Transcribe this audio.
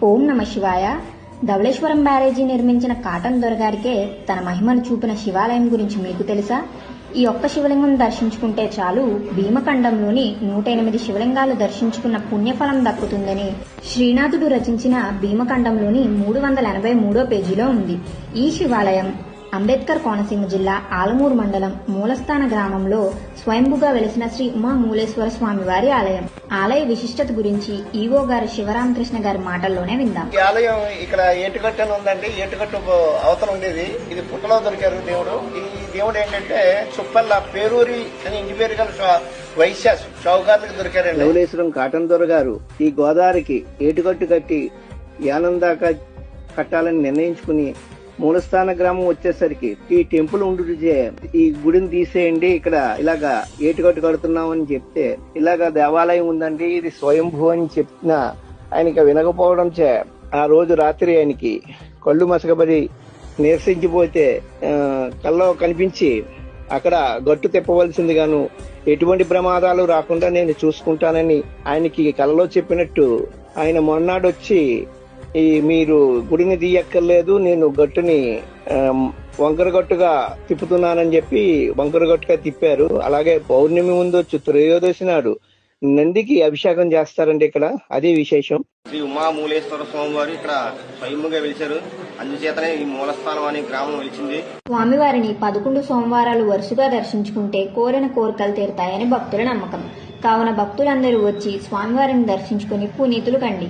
ఓం నమ శివాయ. ధవళేశ్వరం బ్యారేజీ నిర్మించిన కాటన్ దొరగారికే తన మహిమను చూపిన శివాలయం గురించి మీకు తెలుసా? ఈ ఒక్క శివలింగం దర్శించుకుంటే చాలు భీమఖండంలోని 108 శివలింగాలు దర్శించుకున్న పుణ్యఫలం దక్కుతుందని శ్రీనాథుడు రచించిన భీమఖండంలోని 383వ పేజీలో ఉంది. ఈ శివాలయం అంబేద్కర్ కోనసీమ జిల్లా ఆలమూరు మండలం మూలస్థాన గ్రామంలో స్వయంభుగా వెలిసిన శ్రీ ఉమామూలేశ్వర స్వామి వారి ఆలయం. ఆలయ విశిష్టత గురించి ఈవో గారు శివరామకృష్ణ గారి మాటల్లోనే విందాం. ఈ ఆలయం ఇక్కడ ఏటుగట్టు అని ఉందండి. ఏటుగట్టు అవతల ఉండేది. ఇది పుట్టలో దొరికారు దేవుడు. ఈ దేవుడు ఏంటంటే చుప్పల్ల పేరూరి అని ఇంటి పేరు గల వైశ్య చౌగార్లకు దొరికారండి. ధవళేశ్వరం కాటన్ దొర గారు ఈ గోదావరికి ఏటుగట్టు కట్టి యానం దాకా కట్టాలని నిర్ణయించుకుని మూలస్థాన గ్రామం వచ్చేసరికి ఈ టెంపుల్ ఉండుటే ఈ గుడిని తీసేయండి, ఇక్కడ ఇలాగా ఏటుగట్టు కడుతున్నామని చెప్తే ఇలాగా దేవాలయం ఉందండి, ఇది స్వయంభూ అని చెప్పినా ఆయనకి వినకపోవడం చే ఆ రోజు రాత్రి ఆయనకి కళ్ళు మసకబడి నీరసించిపోతే కల్లో కనిపించి అక్కడ గట్టు తిప్పవలసిందిగాను ఎటువంటి ప్రమాదాలు రాకుండా నేను చూసుకుంటానని ఆయనకి కలలో చెప్పినట్టు ఆయన మొన్నాడొచ్చి మీరు గుడిని తీయక్కర్లేదు, నేను గట్టుని వంకరగట్టుగా తిప్పుతున్నానని చెప్పి వంకరగట్టుగా తిప్పారు. అలాగే పౌర్ణమి ముందు త్రయోదశి నాడు నందికి అభిషేకం చేస్తారండి. ఇక్కడ అదే విశేషం. శ్రీ ఉమామూలేశ్వర స్వామి వారు ఇక్కడ స్వయంగా వెలిచారు. అందుచేతనే ఈ మూలస్థానం అనే గ్రామం వెలిచింది. స్వామివారిని 11 సోమవారాలు వరుసగా దర్శించుకుంటే కోరిన కోరికలు తీరుతాయని భక్తుల నమ్మకం. కావున భక్తులందరూ వచ్చి స్వామివారిని దర్శించుకుని పునీతులు కండి.